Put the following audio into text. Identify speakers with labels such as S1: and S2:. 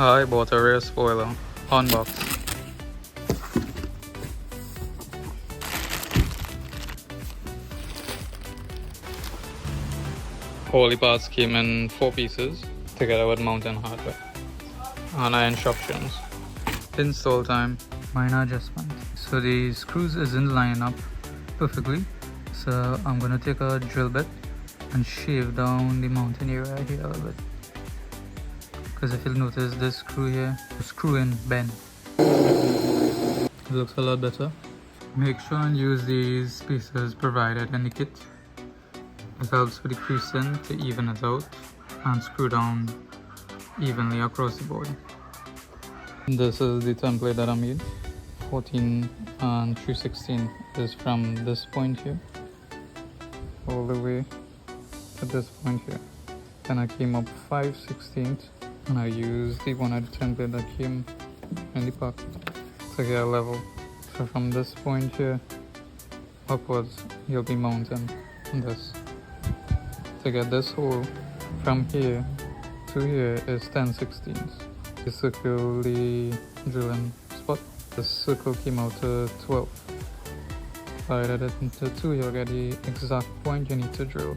S1: I bought a rear spoiler on box. All the parts came in 4 pieces together with mounting hardware and instructions. Install time, minor adjustment. So the screws isn't lining up perfectly, so I'm gonna take a drill bit and shave down the mounting area here a little bit, because if you'll notice this screw here, the screw in bend. It looks a lot better. Make sure and use these spacers provided in the kit. It helps with the creasing to even it out and screw down evenly across the board. This is the template that I made. 14 and 3/16 is from this point here all the way to this point here. Then I came up 5/16 and I used the one at the template that came in the pack to get a level. So from this point here upwards, you'll be mounting this. To get this hole from here to here is 10/16. You circle the drilling spot. The circle came out to 12. Divided it into 2, you'll get the exact point you need to drill.